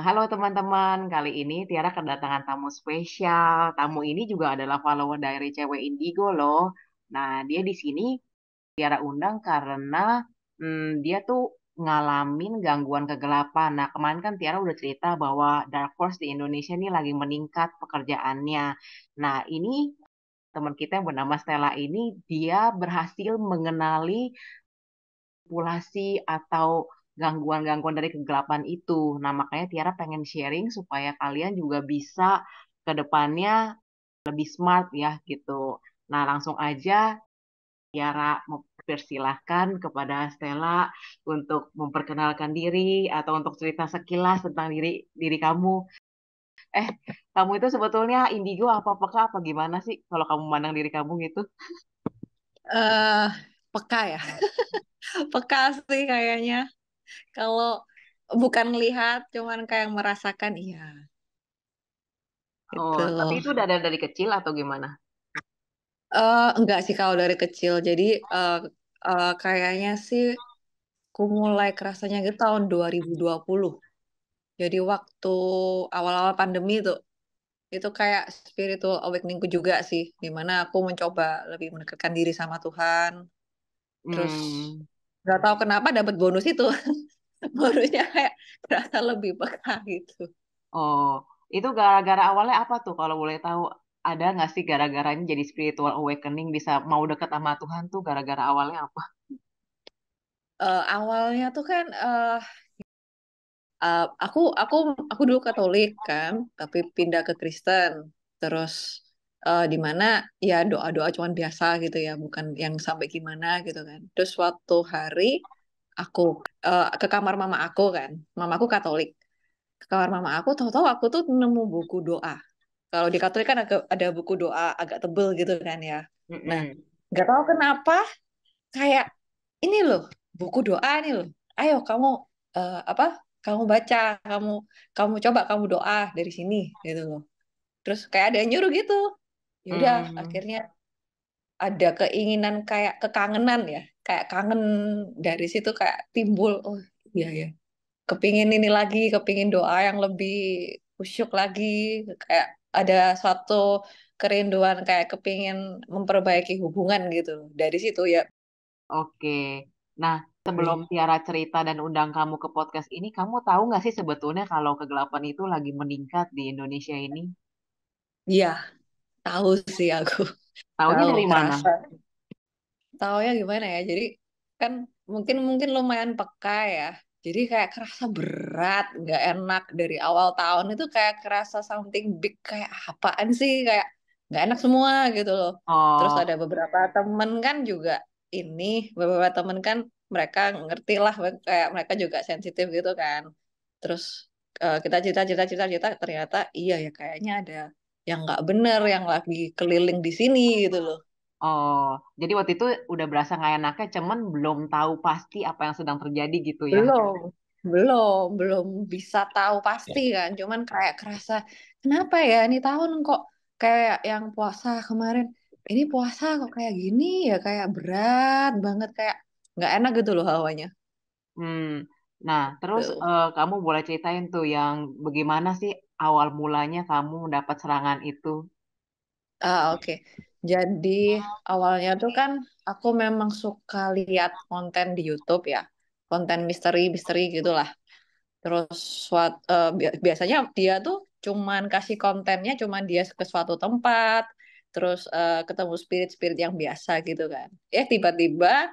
Halo teman-teman, kali ini Tiara kedatangan tamu spesial. Tamu ini juga adalah follower dari cewek Indigo loh. Nah, dia di sini Tiara undang karena dia tuh ngalamin gangguan kegelapan. Nah, kemarin kan Tiara udah cerita bahwa Dark Force di Indonesia ini lagi meningkat pekerjaannya. Nah, ini teman kita yang bernama Stella ini, dia berhasil mengenali manipulasi atau gangguan-gangguan dari kegelapan itu. Nah, makanya Tiara pengen sharing supaya kalian juga bisa ke depannya lebih smart ya gitu. Nah, langsung aja Tiara mempersilahkan kepada Stella untuk memperkenalkan diri atau untuk cerita sekilas tentang diri diri kamu. Eh, kamu itu sebetulnya indigo apa peka apa gimana sih kalau kamu memandang diri kamu gitu? eh Peka ya. Peka sih kayaknya. Kalau bukan ngelihat, cuman kayak merasakan, iya, Oh, gitu. tapi itu udah ada dari kecil atau gimana? Enggak sih kalau dari kecil. Jadi eh kayaknya sih aku mulai kerasanya gitu tahun 2020. Jadi waktu awal-awal pandemi itu kayak spiritual awakeningku juga sih. Dimana aku mencoba lebih mendekatkan diri sama Tuhan. Terus Hmm. nggak tahu kenapa dapat bonus itu. Bonusnya kayak kerasa lebih peka gitu. Oh, itu gara-gara awalnya apa tuh kalau boleh tahu? Ada nggak sih gara-garanya jadi spiritual awakening bisa mau deket sama Tuhan tuh gara-gara awalnya apa? Awalnya tuh kan uh, aku aku aku dulu Katolik kan, tapi pindah ke Kristen. Terus di mana ya doa-doa cuman biasa gitu ya, bukan yang sampai gimana gitu kan. Terus suatu hari aku ke kamar mama aku kan, mamaku Katolik. Ke kamar mama aku, tahu-tahu aku tuh nemu buku doa. Kalau di Katolik kan ada buku doa agak tebel gitu kan ya. Nah, Mm-mm. nggak tahu kenapa kayak ini loh buku doa nih loh, ayo kamu apa kamu baca, kamu kamu coba kamu doa dari sini gitu loh. Terus kayak ada yang nyuruh gitu, ya udah Hmm. akhirnya ada keinginan kayak kekangenan ya, kayak kangen. Dari situ kayak timbul, oh iya ya, kepingin ini lagi, kepingin doa yang lebih khusyuk lagi, kayak ada suatu kerinduan kayak kepingin memperbaiki hubungan gitu dari situ ya. Oke. Nah, sebelum Tiara cerita dan undang kamu ke podcast ini, kamu tahu nggak sih sebetulnya kalau kegelapan itu lagi meningkat di Indonesia ini? Iya, tahu sih aku. Taunya Tahu, dari mana? kerasa. Tahu ya gimana ya? Jadi kan mungkin mungkin lumayan peka ya. Jadi kayak kerasa berat, nggak enak dari awal tahun itu kayak kerasa something big, kayak apaan sih, kayak nggak enak semua gitu loh. Terus Oh, ada beberapa temen kan juga ini, beberapa temen kan mereka ngerti lah, kayak mereka juga sensitif gitu kan. Terus kita cerita ternyata iya ya kayaknya ada yang nggak bener yang lagi keliling di sini gitu loh. oh. Jadi waktu itu udah berasa nggak enaknya, cuman belum tahu pasti apa yang sedang terjadi gitu ya. Belum, belum bisa tahu pasti kan. Cuman kayak kerasa, kenapa ya ini tahun kok kayak yang puasa kemarin. Ini puasa kok kayak gini ya, kayak berat banget, kayak nggak enak gitu loh hawanya. Hmm. Nah, terus Tuh. kamu boleh ceritain tuh yang bagaimana sih awal mulanya kamu mendapat serangan itu? Oke. Jadi awalnya tuh kan aku memang suka lihat konten di YouTube ya, konten misteri-misteri gitulah. Terus biasanya dia tuh cuman kasih kontennya, cuman dia ke suatu tempat, terus ketemu spirit-spirit yang biasa gitu kan. Tiba-tiba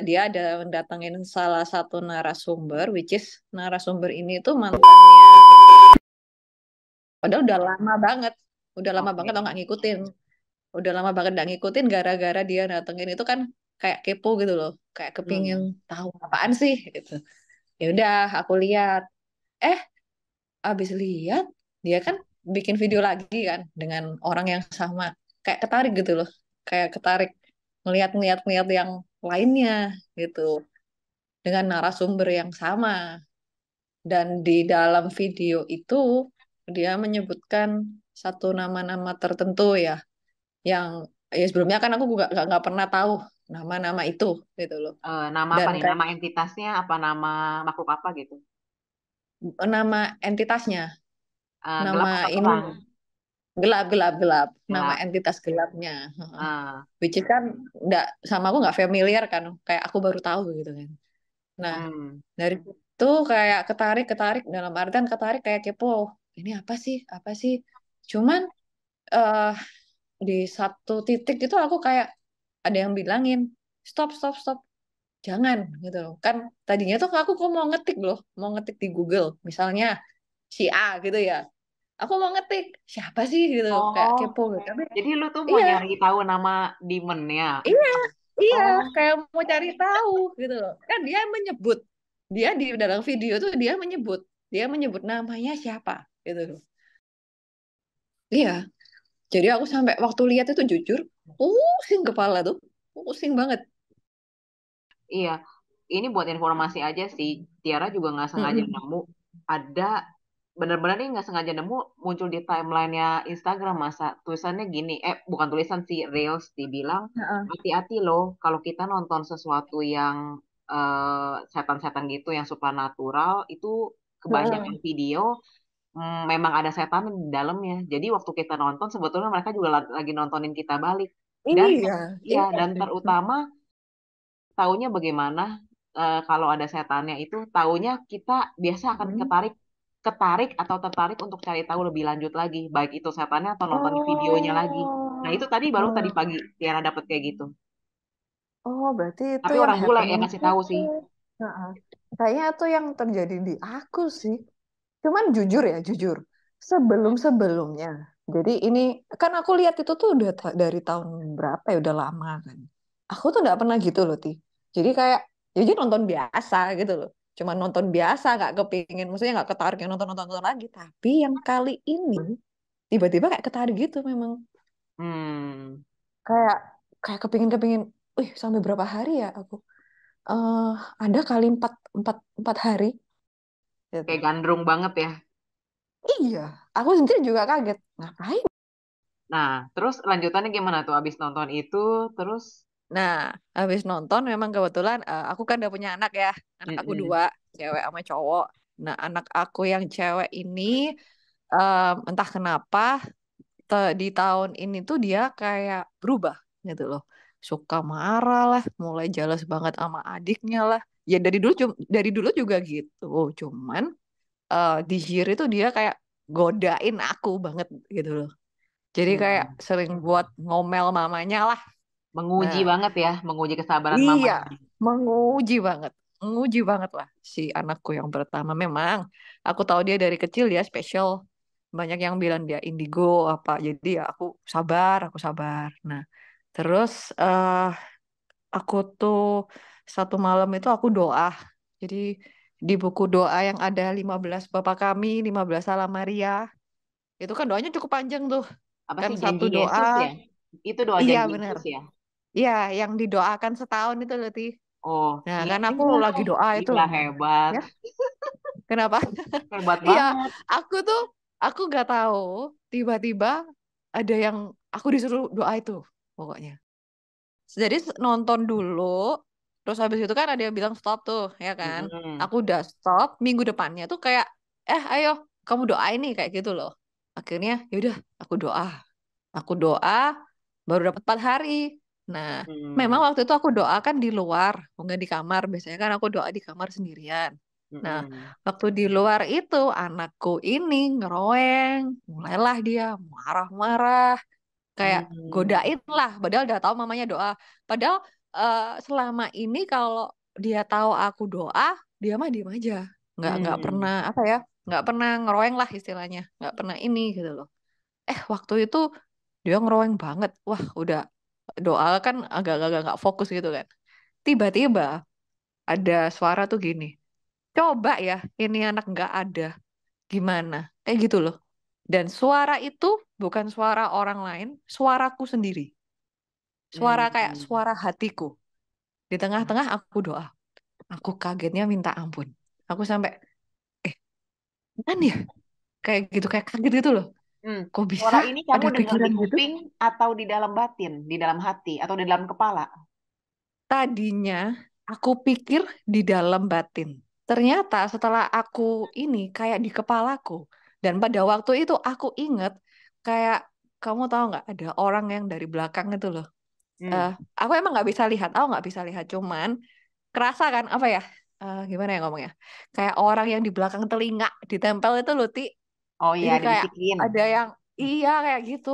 dia ada mendatengin salah satu narasumber, which is narasumber ini tuh mantannya. Padahal udah lama banget Oke. tau nggak ngikutin. Udah lama banget nggak ngikutin gara-gara dia datengin itu kan kayak kepo gitu loh, kayak kepingin Hmm. tahu apaan sih gitu. Ya udah aku lihat. Eh, abis lihat dia kan bikin video lagi kan dengan orang yang sama, kayak ketarik gitu loh, kayak ketarik ngeliat yang lainnya gitu dengan narasumber yang sama. Dan di dalam video itu dia menyebutkan satu nama-nama tertentu ya, yang ya sebelumnya kan aku juga nggak pernah tahu nama-nama itu gitu loh. Nama apa Dan nih? kayak Nama entitasnya apa nama makhluk apa gitu? nama entitasnya, Gelap nama atau ini terang? gelap gelap gelap, nama Gelap. entitas gelapnya. Heeh. Ah, Which is kan nggak, sama aku nggak familiar kan, kayak aku baru tahu gitu kan. Nah, hmm. dari situ kayak ketarik ketarik dalam artian ketarik kayak kepo, ini apa sih. Cuman eh di satu titik itu aku kayak ada yang bilangin stop stop stop, jangan gitu loh. Kan tadinya tuh aku kok mau ngetik loh, mau ngetik di Google misalnya si A gitu ya, aku mau ngetik siapa sih gitu, kayak Oh, kepo gitu. Tapi jadi lu tuh mau iya, nyari tahu nama demonnya? iya, iya, Oh, kayak mau cari tahu gitu loh. Kan dia menyebut, dia di dalam video tuh dia menyebut namanya siapa gitu loh. Iya, jadi aku sampai waktu lihat itu jujur pusing kepala tuh, pusing banget. iya. Ini buat informasi aja sih. Tiara juga nggak sengaja Mm-mm. nemu ada bener-bener nih nggak sengaja nemu muncul di timelinenya Instagram masa tulisannya gini. Bukan tulisan sih, reels dibilang Heeh. hati-hati loh kalau kita nonton sesuatu yang setan-setan gitu yang supernatural itu kebanyakan Heeh. video memang ada setan di dalamnya. Jadi waktu kita nonton sebetulnya mereka juga lagi nontonin kita balik. Dan Iya, ya iya dan sih. terutama taunya bagaimana kalau ada setannya itu taunya kita biasa akan Mm. ketarik ketarik atau tertarik untuk cari tahu lebih lanjut lagi baik itu setannya atau nonton videonya lagi. Nah Oh, itu tadi baru tadi oh, pagi Tiara dapat kayak gitu. oh, berarti itu Tapi yang orang bule yang happening ngasih tahu itu. sih. Heeh. Kayaknya itu yang terjadi di aku sih. Cuman jujur ya, jujur. Sebelum-sebelumnya. Jadi ini, kan aku lihat itu tuh udah dari tahun berapa ya, udah lama kan. Aku tuh nggak pernah gitu loh, Ti. Jadi kayak, jadi nonton biasa gitu loh. Cuma nonton biasa, nggak kepingin, maksudnya nggak ketarik yang nonton-nonton lagi. Tapi yang kali ini, tiba-tiba kayak ketarik gitu memang. Hmm, Kayak, kayak kepingin-kepingin, wih sampai berapa hari ya aku? eh ada kali empat hari gitu. kayak gandrung banget ya. Iya, aku sendiri juga kaget. Ngapain? Nah, terus lanjutannya gimana tuh abis nonton itu terus Nah, habis nonton memang kebetulan aku kan udah punya anak ya. Anak aku mm-mm, dua, cewek sama cowok. Nah, anak aku yang cewek ini entah kenapa di tahun ini tuh dia kayak berubah gitu loh. Suka marah lah, mulai jealous banget sama adiknya lah. Ya dari dulu juga gitu. Cuman di year itu dia kayak godain aku banget gitu loh. Jadi kayak mm, sering buat ngomel mamanya lah. menguji Nah, banget ya, menguji kesabaran iya, mamanya. menguji banget lah si anakku yang pertama. Memang aku tahu dia dari kecil dia spesial. Banyak yang bilang dia indigo apa. Jadi ya aku sabar. Nah, terus aku tuh satu malam itu aku doa. Jadi di buku doa yang ada 15 Bapa Kami, 15 Salam Maria, itu kan doanya cukup panjang tuh. Apa Kan sih satu janji doa, Yesus ya? Itu doa iya janji bener. Yesus ya? Iya, yang didoakan setahun itu loh, Ti. Oh, Nah, iya kan aku juga. lagi doa itu. Gila hebat. Ya, kenapa? Hebat Iya, banget. aku tuh, aku gak tahu, tiba-tiba ada yang aku disuruh doa itu, pokoknya. Jadi nonton dulu, terus habis itu kan ada yang bilang stop tuh, ya kan? Mm-mm. Aku udah stop, minggu depannya tuh kayak, ayo, kamu doain nih, kayak gitu loh. Akhirnya, yaudah, aku doa, baru dapat 4 hari. Nah, memang Mm. waktu itu aku doa kan di luar, bukan di kamar. Biasanya kan aku doa di kamar sendirian. Nah, Mm-mm. waktu di luar itu anakku ini ngeroeng, mulailah dia marah-marah, kayak Mm. godain lah. Padahal udah tahu mamanya doa. Padahal selama ini kalau dia tahu aku doa, dia mah diem aja, nggak pernah Mm. apa ya, nggak pernah ngeroeng lah istilahnya, nggak pernah ini gitu loh. Waktu itu dia ngeroeng banget. Wah, udah doa kan agak-agak nggak fokus gitu kan. Tiba-tiba ada suara tuh gini. Coba ya, ini anak nggak ada. Gimana? Kayak gitu loh. Dan suara itu bukan suara orang lain, suaraku sendiri. Suara kayak Mm. suara hatiku. Di tengah-tengah aku doa. Aku kagetnya minta ampun. Aku sampai, mana ya? Kayak gitu, kayak kaget gitu loh. Mm. Kok bisa Suara ini kamu ada dengar di pikiran gitu? kuping atau di dalam batin, di dalam hati atau di dalam kepala? Tadinya aku pikir di dalam batin. ternyata setelah aku ini kayak di kepalaku, dan pada waktu itu aku inget kayak, kamu tahu nggak ada orang yang dari belakang itu loh. Hmm. Eh, aku emang nggak bisa lihat, aku nggak bisa lihat, cuman kerasa kan apa ya? Gimana ya ngomongnya? Kayak orang yang di belakang telinga ditempel itu loh, Ti. Oh iya, Jadi kayak dibisikin. ada yang iya kayak gitu.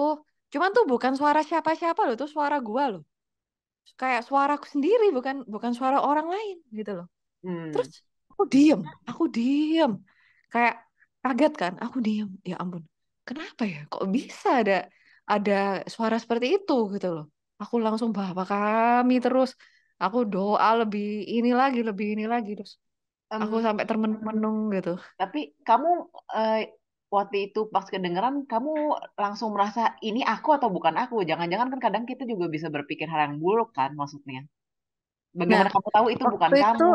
Cuman tuh bukan suara siapa-siapa loh, tuh suara gua loh. Kayak suaraku sendiri, bukan bukan suara orang lain gitu loh. Terus Hmm. aku diem, kayak kaget kan, aku diem. Ya ampun, kenapa ya? Kok bisa ada suara seperti itu gitu loh? Aku langsung Bapak kami terus, aku doa lebih ini lagi terus. Aku Em, sampai termenung-menung gitu. tapi kamu eh, waktu itu pas kedengeran, kamu langsung merasa ini aku atau bukan aku? Jangan-jangan kan kadang kita juga bisa berpikir hal yang buruk kan maksudnya. Nah, Bagaimana kamu tahu itu bukan waktu itu kamu?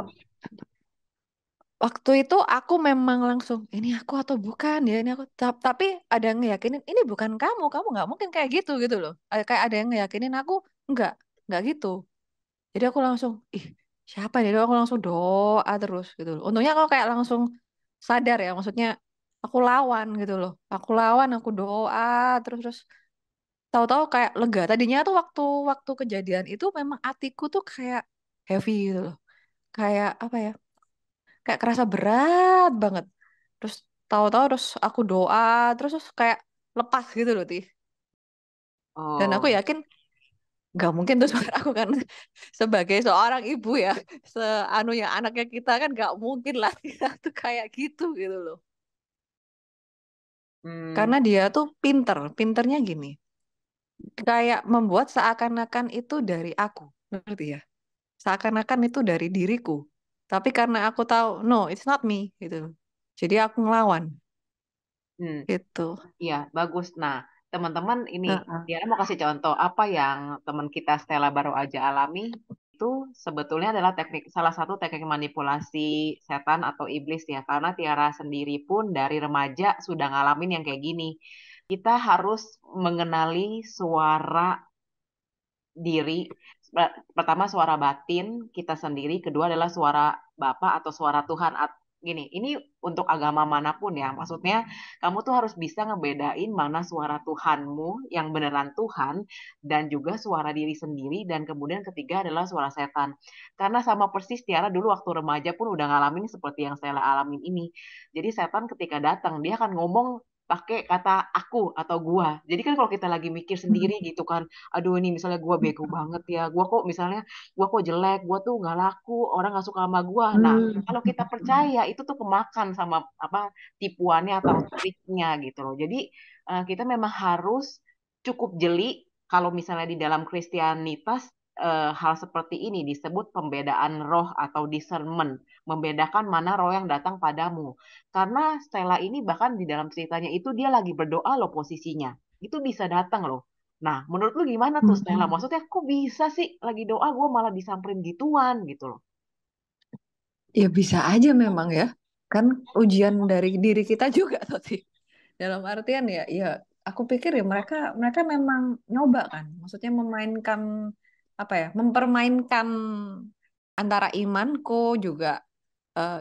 waktu itu aku memang langsung ini aku atau bukan ya ini aku. Tapi ada yang ngeyakinin ini bukan kamu nggak mungkin kayak gitu gitu loh. Kayak ada yang ngeyakinin aku enggak nggak gitu. Jadi aku langsung, ih siapa nih? Aku langsung doa terus gitu loh. Untungnya aku kayak langsung sadar ya, maksudnya aku lawan gitu loh. Aku lawan, aku doa terus terus tahu-tahu kayak lega. Tadinya tuh waktu waktu kejadian itu memang hatiku tuh kayak heavy gitu loh. Kayak apa ya? Kayak kerasa berat banget. Terus tahu-tahu terus aku doa terus kayak lepas gitu loh, Ti. Dan aku Oh. yakin nggak mungkin tuh suara aku kan sebagai seorang ibu ya, seanunya anaknya kita kan nggak mungkin lah kita tuh kayak gitu gitu loh. Hmm. Karena dia tuh pinternya gini, kayak membuat seakan-akan itu dari aku, ngerti ya? Seakan-akan itu dari diriku. Tapi karena aku tahu, no, it's not me gitu. Jadi aku ngelawan Hmm. gitu. Iya, bagus. Nah, teman-teman ini, Heeh. Diana mau kasih contoh apa yang teman kita Stella baru aja alami itu sebetulnya adalah salah satu teknik manipulasi setan atau iblis ya. Karena Tiara sendiri pun dari remaja sudah ngalamin yang kayak gini. Kita harus mengenali suara diri. Pertama suara batin kita sendiri, kedua adalah suara Bapa atau suara Tuhan. Gini, ini untuk agama manapun ya. Maksudnya kamu tuh harus bisa ngebedain mana suara Tuhanmu yang beneran Tuhan dan juga suara diri sendiri dan kemudian ketiga adalah suara setan. Karena sama persis Tiara dulu waktu remaja pun udah ngalamin seperti yang saya alamin ini. Jadi setan ketika datang dia akan ngomong pakai kata aku atau gua. Jadi kan kalau kita lagi mikir sendiri gitu kan, aduh ini misalnya gue bego banget ya, gue kok misalnya gue kok jelek, gue tuh nggak laku, orang nggak suka sama gue. Nah, kalau kita percaya itu tuh kemakan sama apa tipuannya atau triknya gitu loh. Jadi kita memang harus cukup jeli kalau misalnya di dalam Kristianitas hal seperti ini disebut pembedaan roh atau discernment, membedakan mana roh yang datang padamu. Karena Stella ini bahkan di dalam ceritanya itu dia lagi berdoa loh posisinya. Itu bisa datang loh. Nah, menurut lu gimana tuh Stella? Mm-mm. Maksudnya kok bisa sih lagi doa gue malah disamperin gituan gitu loh. Ya bisa aja memang ya. Kan ujian dari diri kita juga tadi. Dalam artian ya, ya aku pikir ya mereka mereka memang nyoba kan. Maksudnya memainkan apa ya? Mempermainkan antara imanku juga,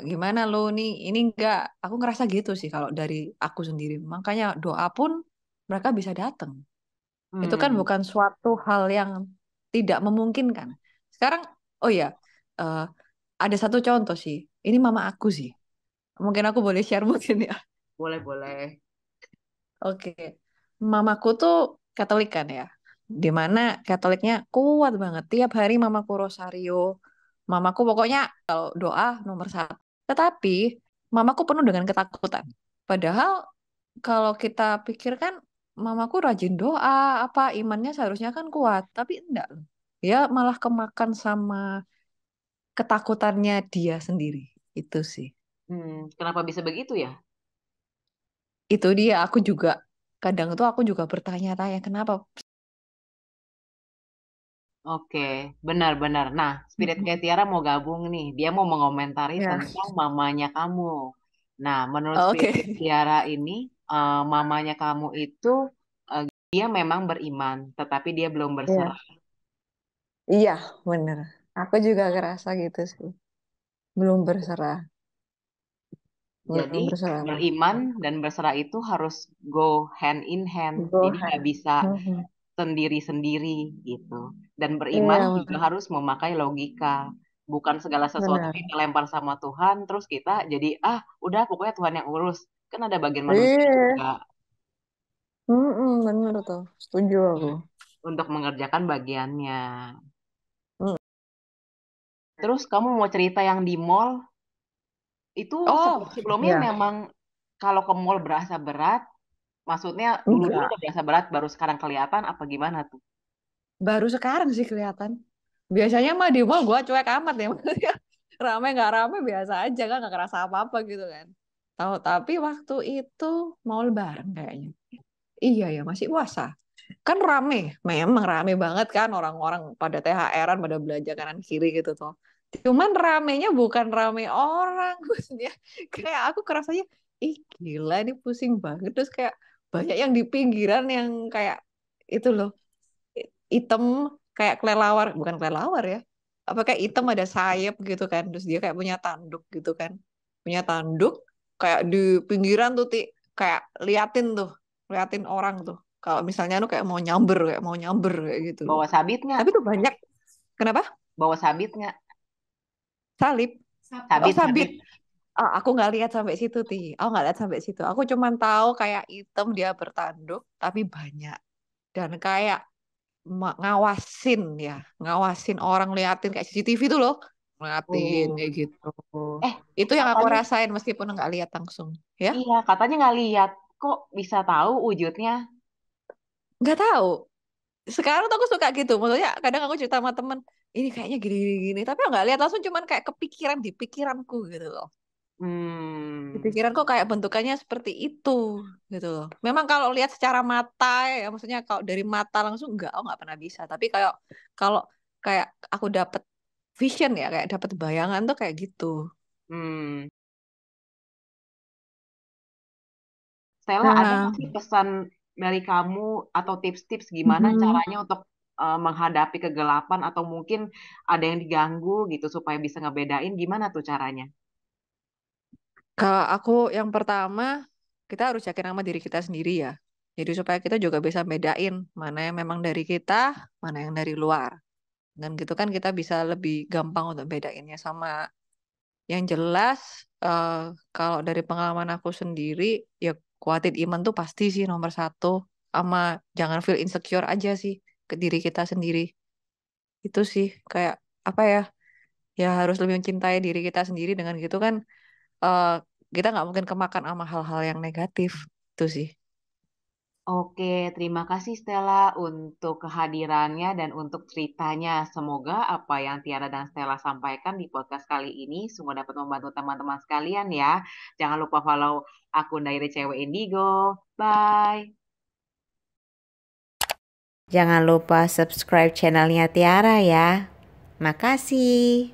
gimana lo nih ini enggak, aku ngerasa gitu sih kalau dari aku sendiri. Makanya doa pun mereka bisa datang. Itu kan Hmm, bukan suatu hal yang tidak memungkinkan. Sekarang, oh ya, eh, ada satu contoh sih. Ini mama aku sih. Mungkin aku boleh share mungkin ya. boleh boleh. Oke. Mamaku tuh Katolik kan ya. Dimana Katoliknya kuat banget. Tiap hari mamaku rosario. Mamaku pokoknya kalau doa nomor satu. Tetapi mamaku penuh dengan ketakutan. Padahal kalau kita pikirkan mamaku rajin doa, apa imannya seharusnya kan kuat. Tapi enggak loh. Dia malah kemakan sama ketakutannya dia sendiri. Itu sih. Kenapa bisa begitu ya? Itu dia aku juga kadang tuh aku juga bertanya-tanya kenapa. Oke, benar-benar. Nah, Spirit kayak Mm-mm. Tiara mau gabung nih. Dia mau mengomentari Ya. tentang mamanya kamu. Nah, menurut Spirit Oke. kayak Tiara ini, mamanya kamu itu dia memang beriman, tetapi dia belum Iya, berserah. iya, bener. Aku juga ngerasa gitu sih. Belum berserah. Jadi berserah. beriman dan berserah itu harus go hand in hand. Go Jadi nggak ahead. bisa Mhm. sendiri-sendiri gitu. Dan beriman Iya, juga harus memakai logika. Bukan segala sesuatu benar. kita lempar sama Tuhan, terus kita jadi, udah pokoknya Tuhan yang urus. Kan ada bagian manusia Iya, juga benar tuh. Setuju aku. untuk mengerjakan bagiannya. Mm. Terus kamu mau cerita yang di mall, itu Oh, sebelumnya ya. memang kalau ke mall berasa berat, maksudnya dulu-dulu Enggak. udah berasa berat, baru sekarang kelihatan apa gimana tuh? Baru sekarang sih kelihatan. Biasanya mah di mall gue cuek amat ya. Maksudnya rame nggak rame biasa aja kan nggak kerasa apa-apa gitu kan. Tahu tapi waktu itu mau lebaran kayaknya. Iya ya masih puasa. Kan rame, memang rame banget kan orang-orang pada THR-an pada belanja kanan kiri gitu tuh. Cuman ramenya bukan rame orang, maksudnya kayak aku kerasanya, ih gila ini pusing banget terus kayak banyak yang di pinggiran yang kayak itu loh hitam kayak kelelawar, bukan kelelawar ya. Apa kayak hitam ada sayap gitu kan, terus dia kayak punya tanduk gitu kan. Punya tanduk kayak di pinggiran tuh kayak liatin orang tuh. Kalau misalnya lu kayak mau nyamber kayak gitu loh. Bawa sabit nggak? Tapi tuh banyak. Kenapa? Bawa sabit nggak? Salib. Oh, Sabit, sabit. sabit. Oh, aku nggak lihat sampai situ, Ti. Aku nggak lihat sampai situ. Aku cuman tahu kayak item dia bertanduk, tapi banyak. Dan kayak ngawasin ya, ngawasin orang liatin kayak CCTV tuh loh. Ngeliatin kayak Oh. gitu. Eh, Itu yang aku katanya, rasain meskipun nggak lihat langsung. Ya, iya, katanya nggak lihat. Kok bisa tahu wujudnya? nggak tahu. Sekarang tuh aku suka gitu. Maksudnya kadang aku cerita sama temen, ini kayaknya gini-gini. Tapi aku nggak lihat langsung, cuman kayak kepikiran di pikiranku gitu loh. Di Hmm, pikiranku kayak bentukannya seperti itu gitu loh. Memang kalau lihat secara mata ya, maksudnya kalau dari mata langsung enggak, aku nggak pernah bisa. Tapi kayak kalau kayak aku dapet vision ya, kayak dapet bayangan tuh kayak gitu. hmm. Stella, ada nggak Nah, sih pesan dari kamu atau tips-tips gimana mhm. caranya untuk menghadapi kegelapan atau mungkin ada yang diganggu gitu supaya bisa ngebedain gimana tuh caranya? Kalau aku yang pertama, kita harus yakin sama diri kita sendiri ya. Jadi supaya kita juga bisa bedain mana yang memang dari kita, mana yang dari luar. Dan gitu kan kita bisa lebih gampang untuk bedainnya sama yang jelas. eh, Kalau dari pengalaman aku sendiri, ya kuatin iman tuh pasti sih nomor satu. Sama jangan feel insecure aja sih ke diri kita sendiri. Itu sih kayak apa ya? Ya harus lebih mencintai diri kita sendiri dengan gitu kan eh, kita nggak mungkin kemakan sama hal-hal yang negatif itu sih. Oke, terima kasih Stella untuk kehadirannya dan untuk ceritanya. Semoga apa yang Tiara dan Stella sampaikan di podcast kali ini semua dapat membantu teman-teman sekalian ya. Jangan lupa follow akun Diary Cewek Indigo. Bye. Jangan lupa subscribe channelnya Tiara ya. Makasih.